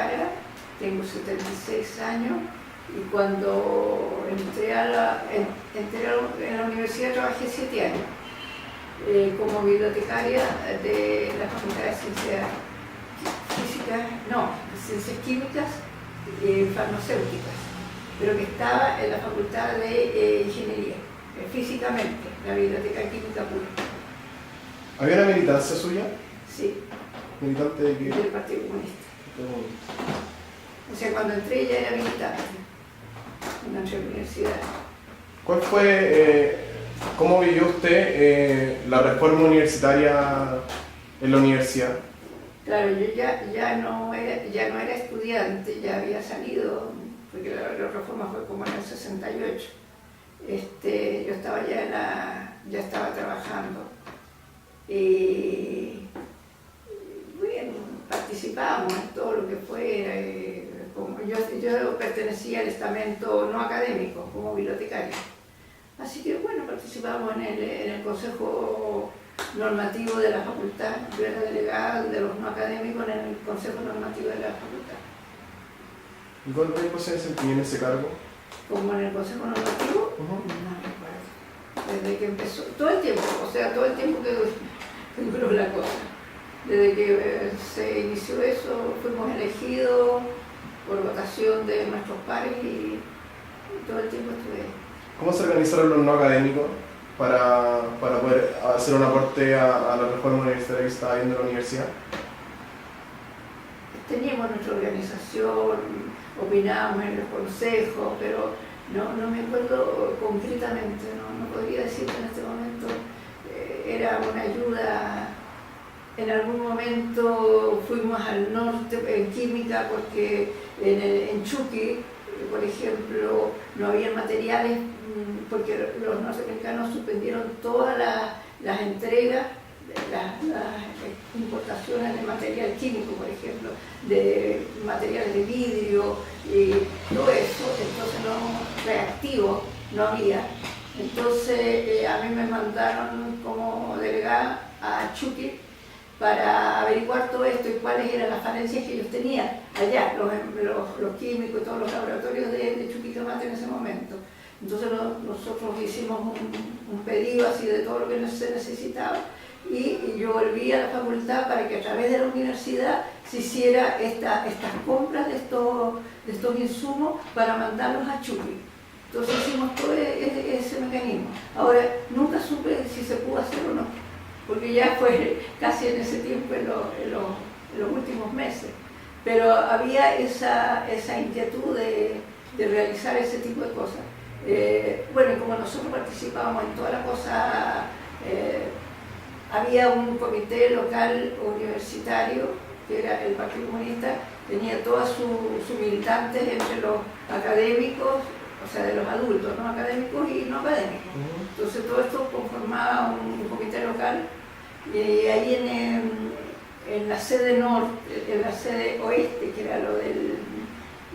bibliotecaria, tengo 76 años y cuando entré en la universidad trabajé 7 años como bibliotecaria de la Facultad de Ciencias Físicas, no, de Ciencias Químicas y Farmacéuticas, pero que estaba en la Facultad de Ingeniería, físicamente, la Biblioteca Química Pura. ¿Había una militancia suya? Sí. ¿Militante de qué? Del Partido Comunista. O sea, cuando entré ya era militante en nuestra universidad. ¿Cuál fue, cómo vivió usted la reforma universitaria en la universidad? Claro, yo ya no era estudiante, ya había salido, porque la reforma fue como en el 68. Yo estaba ya estaba trabajando. Y bueno, participábamos en todo lo que fuera. Yo pertenecía al estamento no académico como bibliotecaria. Así que bueno, participábamos en el consejo normativo de la facultad. Yo era delegada de los no académicos en el consejo normativo de la facultad. ¿Y cuánto tiempo se desempeñó en ese cargo? Como en el consejo normativo, no recuerdo. Desde que empezó, todo el tiempo, o sea, todo el tiempo que duró la cosa. Desde que se inició eso, fuimos elegidos por votación de nuestros pares y todo el tiempo estuve ahí. ¿Cómo se organizaron los no académicos para poder hacer un aporte a la reforma universitaria que estaba viendo la universidad? Teníamos nuestra organización, opinábamos en los consejos, pero no me acuerdo concretamente, no podría decirte en este momento. Era una ayuda. En algún momento fuimos al norte en química porque en Chuqui, por ejemplo, no había materiales porque los norteamericanos suspendieron todas las entregas, las importaciones de material químico, por ejemplo, de materiales de vidrio y todo eso, entonces reactivo no había. Entonces a mí me mandaron como delegada a Chuqui para averiguar todo esto y cuáles eran las falencias que ellos tenían allá, los químicos y todos los laboratorios de Chuquicamata en ese momento. Entonces nosotros hicimos un pedido así de todo lo que se necesitaba y yo volví a la facultad para que a través de la universidad se hiciera estas compras de estos insumos para mandarlos a Chuqui. Entonces hicimos todo ese mecanismo. Ahora, nunca supe si se pudo hacer o no, porque ya fue casi en ese tiempo, en los últimos meses. Pero había esa inquietud de realizar ese tipo de cosas. Bueno, y como nosotros participábamos en toda la cosa, había un comité local universitario, que era el Partido Comunista, tenía todas sus militantes entre los académicos, o sea, de los adultos, no académicos y no académicos. Entonces todo esto conformaba un comité local y ahí en la sede norte, en la sede oeste, que era lo del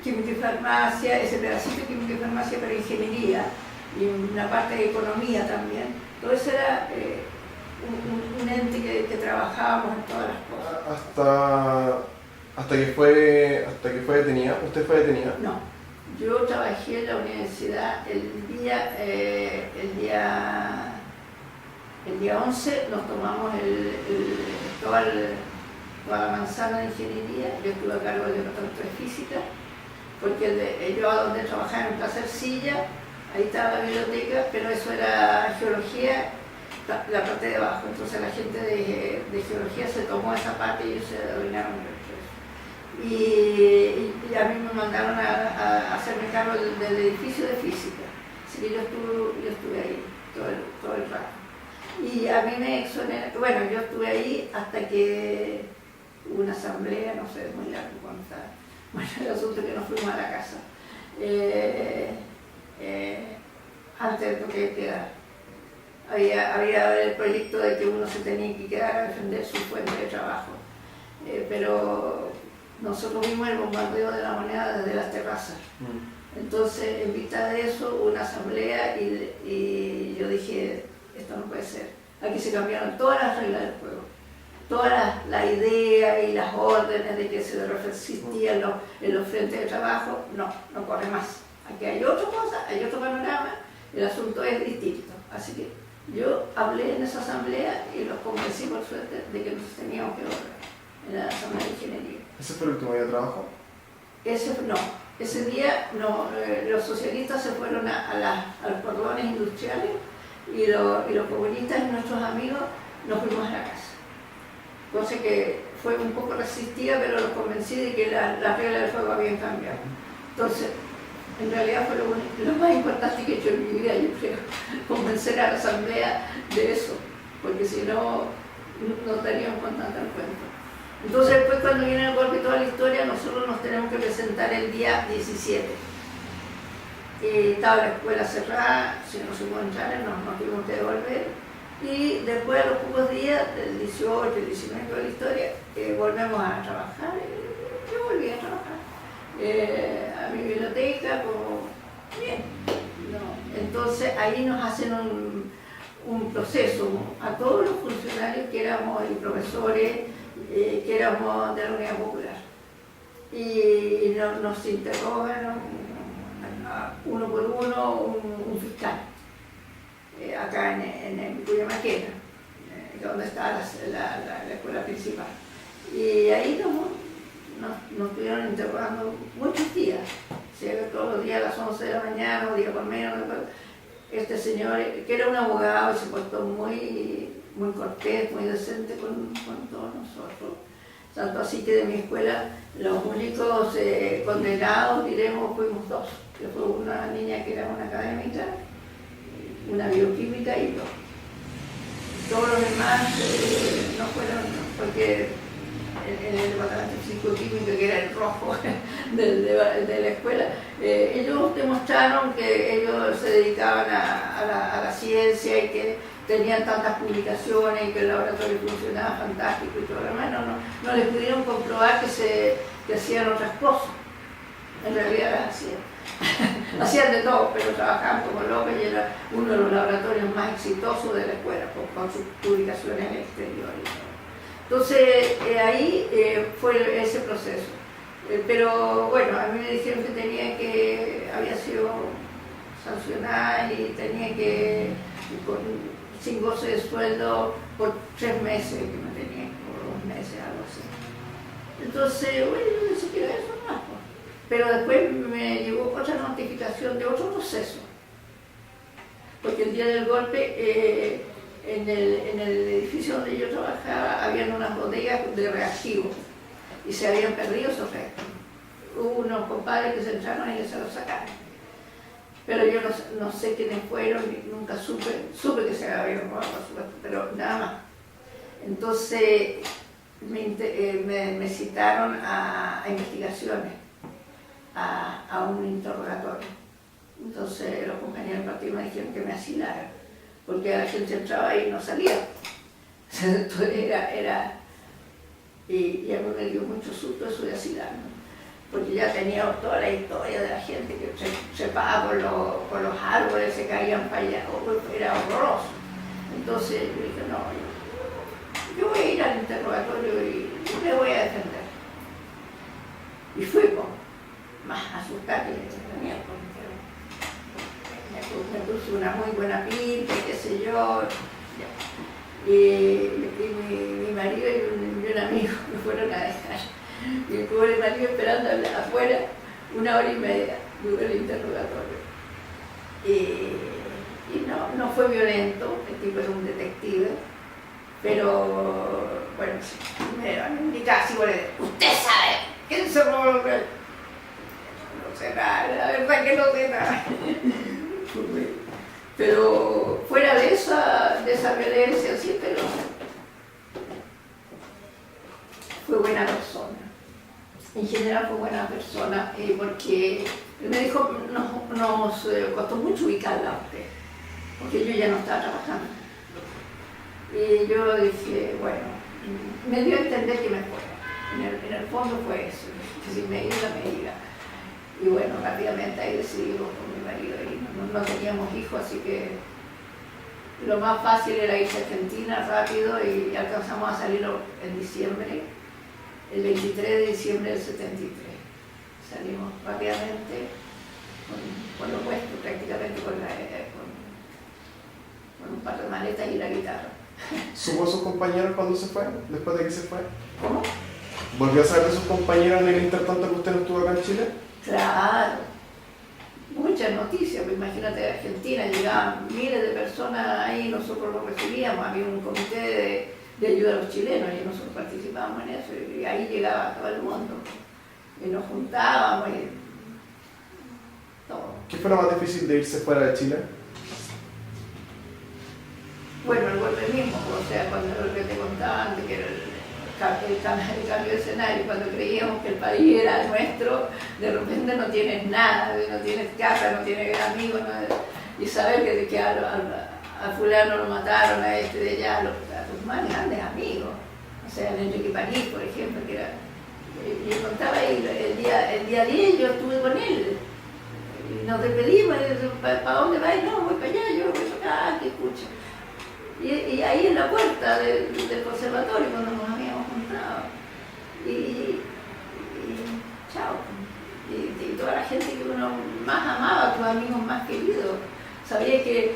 química y farmacia, ese pedacito de química y farmacia para ingeniería y una parte de economía también. Todo eso era un ente que trabajábamos en todas las cosas. Hasta que fue detenida. ¿Usted fue detenida? No. Yo trabajé en la universidad el día 11, nos tomamos toda la manzana de ingeniería. Yo estuve a cargo del departamento de física, porque yo a donde trabajaba en Plaza Ercilla, ahí estaba la biblioteca, pero eso era geología, la parte de abajo. Entonces la gente de geología se tomó esa parte y ellos se dominaron el resto. Y a mí me mandaron a hacerme cargo del edificio de física, así que yo estuve ahí todo el rato. Y a mí me exoneraron, bueno, yo estuve ahí hasta que hubo una asamblea, no sé, es muy largo contar. Bueno, el asunto es que nos fuimos a la casa. Antes de toque de quedar. Había el proyecto de que uno se tenía que quedar a defender su fuente de trabajo. Pero nosotros vimos el bombardeo de la moneda desde las terrazas. Entonces, en vista de eso, hubo una asamblea y yo dije, esto no puede ser. Aquí se cambiaron todas las reglas del juego. toda la idea y las órdenes de que se resistía en los frentes de trabajo, no corre más. Aquí hay otra cosa, hay otro panorama, el asunto es distinto. Así que yo hablé en esa asamblea y los convencí por suerte de que nos teníamos que volver en la asamblea de ingeniería. ¿Ese fue el último día de trabajo? Ese día no, los socialistas se fueron a los cordones industriales y los comunistas y nuestros amigos nos fuimos a la casa. Cosa que fue un poco resistida, pero los convencí de que las reglas del juego habían cambiado. Entonces, en realidad fue lo más importante que he hecho en mi vida, yo creo, convencer a la asamblea de eso, porque si no, no estaríamos contando el cuento. Entonces después cuando viene el golpe y toda la historia, nosotros nos tenemos que presentar el día 17. Estaba la escuela cerrada, si no se pudo entrar, nos tuvimos que devolver. Y después a los pocos días, del 18, el 19 de la historia, volvemos a trabajar. Yo volví a trabajar a mi biblioteca, bien. No. Entonces ahí nos hacen un proceso a todos los funcionarios que éramos y profesores, que éramos de la Unidad Popular. Y nos interrogan uno por uno un fiscal, acá en Cuyamaquena, donde está la escuela principal. Y ahí nos estuvieron interrogando muchos días, todos los días a las 11 de la mañana, un día por menos. Este señor, que era un abogado, se portó muy cortés, muy decente con todos nosotros. Tanto así que de mi escuela los únicos condenados, diremos, fuimos dos, que fue una niña que era una académica, una bioquímica y yo. Todos los demás no fueron, porque en el departamento psicoquímico, que era el rojo de la escuela, ellos demostraron que ellos se dedicaban a la ciencia y que tenían tantas publicaciones y que el laboratorio funcionaba fantástico y todo lo demás. No les pudieron comprobar que hacían otras cosas. En realidad las hacían. Hacían de todo, pero trabajaban como locos y era uno de los laboratorios más exitosos de la escuela, con sus publicaciones en el exterior y todo. Entonces ahí fue ese proceso. Pero bueno, a mí me dijeron que había sido sancionada y tenía que, sin goce de sueldo, por 3 meses, que me tenía, por 2 meses, algo así. Entonces, bueno, yo ni siquiera eso más. Pero después me llegó otra notificación de otro proceso. Porque el día del golpe, en el edificio donde yo trabajaba, habían unas bodegas de reactivos y se habían perdido esos restos. Hubo unos compadres que se entraron y se los sacaron. Pero yo no sé quiénes fueron, nunca supe que se habían robado, por supuesto, pero nada más. Entonces me citaron a investigaciones, a un interrogatorio. Entonces los compañeros del partido me dijeron que me asilaran, porque la gente entraba y no salía. Y a mí me dio mucho susto eso de asilarme, porque ya tenía toda la historia de la gente que trepaba por los árboles, se caían para allá, era horroroso. Entonces yo dije, no, yo voy a ir al interrogatorio y me voy a defender. Y fui más asustada que la mierda, me puse una muy buena pinta, qué sé yo. Y mi marido y un amigo me fueron a dejar. Y el pobre marido esperando afuera 1 hora y media duró el interrogatorio. Y no fue violento, el tipo era un detective, pero bueno, me indicaba así, bueno, usted sabe, ¿quién se robó? No sé nada, la verdad que no sé nada. Pero fuera de esa violencia, sí, pero fue buena persona. En general fue buena persona, porque me dijo, nos costó mucho ubicarla a usted, porque yo ya no estaba trabajando. Y yo dije, bueno, me dio a entender que me fuera. En el fondo fue eso, que si me iba. Y bueno, rápidamente ahí decidimos con mi marido y no teníamos hijos, así que lo más fácil era irse a Argentina rápido y alcanzamos a salir en diciembre, el 23 de diciembre del 73. Salimos rápidamente con lo puesto, prácticamente con un par de maletas y la guitarra. ¿Supo a sus compañeros cuando se fue? ¿Después de que se fue? ¿Cómo? ¿Volvió a saber de sus compañeros en el intertanto que usted no estuvo acá en Chile? Claro, muchas noticias, pues imagínate de Argentina, llegaban miles de personas ahí, nosotros los recibíamos, había un comité de ayuda a los chilenos y nosotros participábamos en eso y ahí llegaba todo el mundo y nos juntábamos y todo. ¿Qué fue lo más difícil de irse fuera de Chile? Bueno, el golpe mismo, o sea, cuando lo que te contaban antes, que era el cambio de escenario, cuando creíamos que el país era nuestro, de repente no tienes nada, no tienes casa, no tienes amigos, y saber que a fulano lo mataron, a este de allá, a los más grandes amigos, o sea, en Enrique París, por ejemplo, que era, yo contaba ahí, el día 10 yo estuve con él, y nos despedimos, ¿para dónde vas? No, voy para allá, yo voy para acá, que escucha. Y ahí en la puerta del conservatorio cuando nos habíamos juntado y chao, y toda la gente que uno más amaba, tus amigos más queridos, sabía que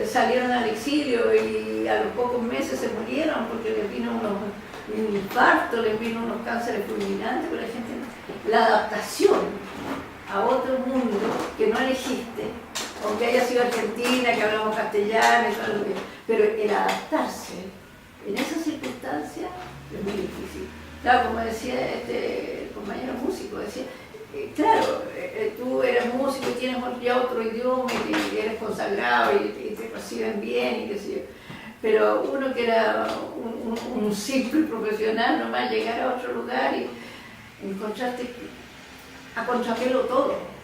salieron al exilio y a los pocos meses se murieron porque les vino un infarto, les vino unos cánceres fulminantes, pero la adaptación a otro mundo que no elegiste, aunque haya sido Argentina, que hablamos castellano y todo lo que, pero el adaptarse en esas circunstancias es muy difícil. Claro, como decía el compañero músico, decía, claro, tú eres músico y tienes ya otro idioma y eres consagrado y te reciben bien y qué sé yo, pero uno que era un simple profesional, nomás llegar a otro lugar y encontrarte a contrapelo todo.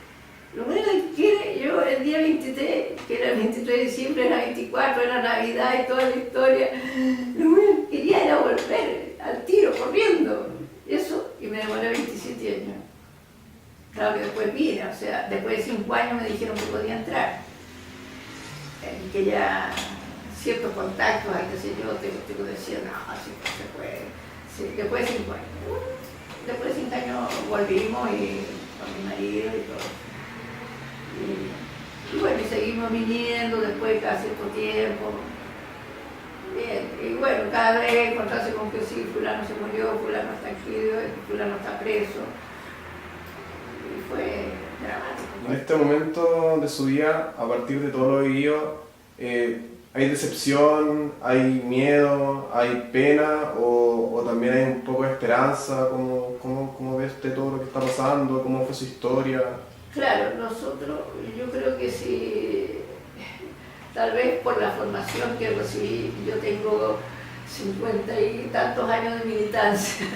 Lo único que quiere, yo el día 23, que era el 23 de diciembre, era 24, era Navidad y toda la historia, lo único que quería era volver al tiro, corriendo. Eso, y me demoré 27 años. Claro que después vine, o sea, después de 5 años me dijeron que podía entrar. Que ya ciertos contactos, qué sé yo, te decía, no, sí, se puede. Sí, después de 5 años. Después de 5 años volvimos y con mi marido y todo. Y bueno, y seguimos viniendo después de cada cierto tiempo. Bien, y bueno, cada vez encontrarse con que sí, fulano se murió, fulano está aquí, fulano está preso. Y fue dramático. En este momento de su vida, a partir de todo lo vivido, ¿hay decepción, hay miedo, hay pena o también hay un poco de esperanza? ¿Cómo ve usted todo lo que está pasando? ¿Cómo fue su historia? Claro, nosotros, yo creo que sí, tal vez por la formación que recibí, yo tengo 50 y tantos años de militancia.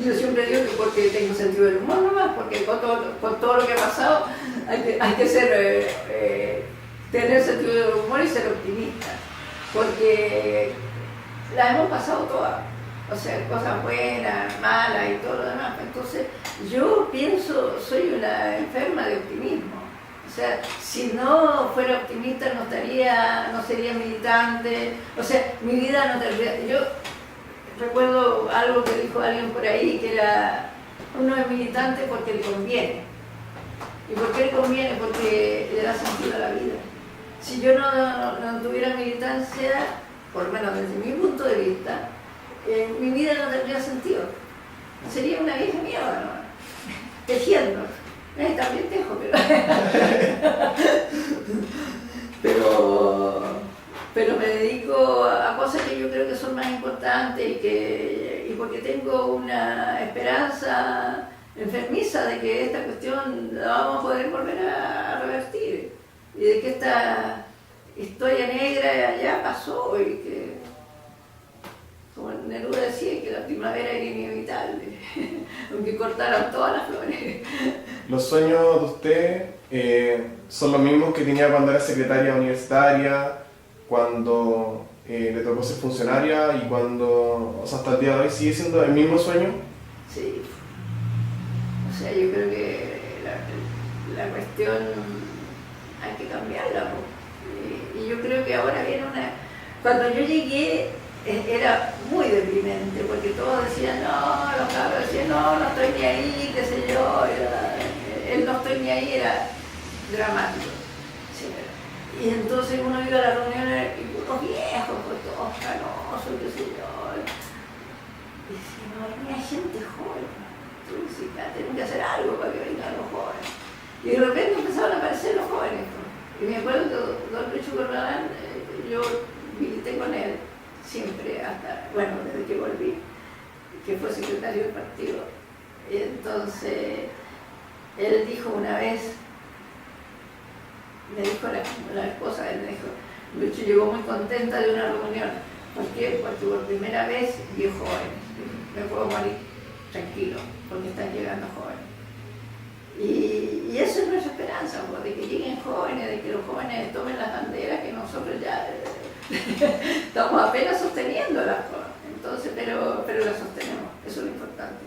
Yo siempre digo que porque tengo sentido del humor nomás, porque con todo lo que ha pasado hay que ser, tener sentido del humor y ser optimista, porque la hemos pasado todas. O sea, cosas buenas, malas y todo lo demás. Entonces, yo pienso, soy una enferma de optimismo. O sea, si no fuera optimista no sería militante. O sea, mi vida no tendría... Yo recuerdo algo que dijo alguien por ahí, que era, uno es militante porque le conviene. ¿Y por qué le conviene? Porque le da sentido a la vida. Si yo no tuviera militancia, por lo menos desde mi punto de vista, mi vida no tendría sentido. Sería una vieja mierda, ¿no? Tejiendo. También tejo, pero me dedico a cosas que yo creo que son más importantes y porque tengo una esperanza enfermiza de que esta cuestión la vamos a poder volver a revertir y de que esta historia negra ya pasó y que, como Neruda decía, que la primavera era inevitable, aunque cortaran todas las flores. ¿Los sueños de usted son los mismos que tenía cuando era secretaria universitaria, cuando le tocó ser funcionaria y cuando, o sea, hasta el día de hoy sigue siendo el mismo sueño? Sí. O sea, yo creo que la cuestión hay que cambiarla, Y yo creo que ahora viene una... Cuando yo llegué era muy deprimente, porque todos decían, no, los cabros decían, no, no estoy ni ahí, qué sé yo, el no estoy ni ahí era dramático. Sí, y entonces uno iba a las reuniones y unos viejos, pues todos canosos, qué sé yo. Y decía, no, había gente joven. Entonces, ya, tengo que hacer algo para que vengan los jóvenes. Y de repente empezaron a aparecer los jóvenes. Y me acuerdo que don Lucho Corbalán, yo milité con él siempre, hasta, bueno, desde que volví, que fue secretario del partido. Y entonces, él dijo una vez, me dijo la esposa, él me dijo, Lucho llegó muy contenta de una reunión. ¿Por qué? Porque por primera vez vio jóvenes. Me puedo morir tranquilo, porque están llegando jóvenes. Y eso es nuestra esperanza, pues, de que lleguen jóvenes, de que los jóvenes tomen las banderas que nosotros ya estamos apenas sosteniéndolas. Entonces, pero las sostenemos, eso es lo importante.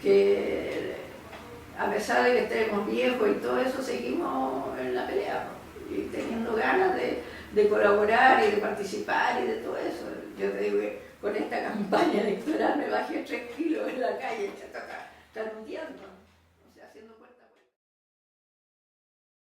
Que a pesar de que estemos viejos y todo eso, seguimos en la pelea y teniendo ganas de colaborar y de participar y de todo eso. Yo te digo que con esta campaña electoral me bajé 3 kilos en la calle.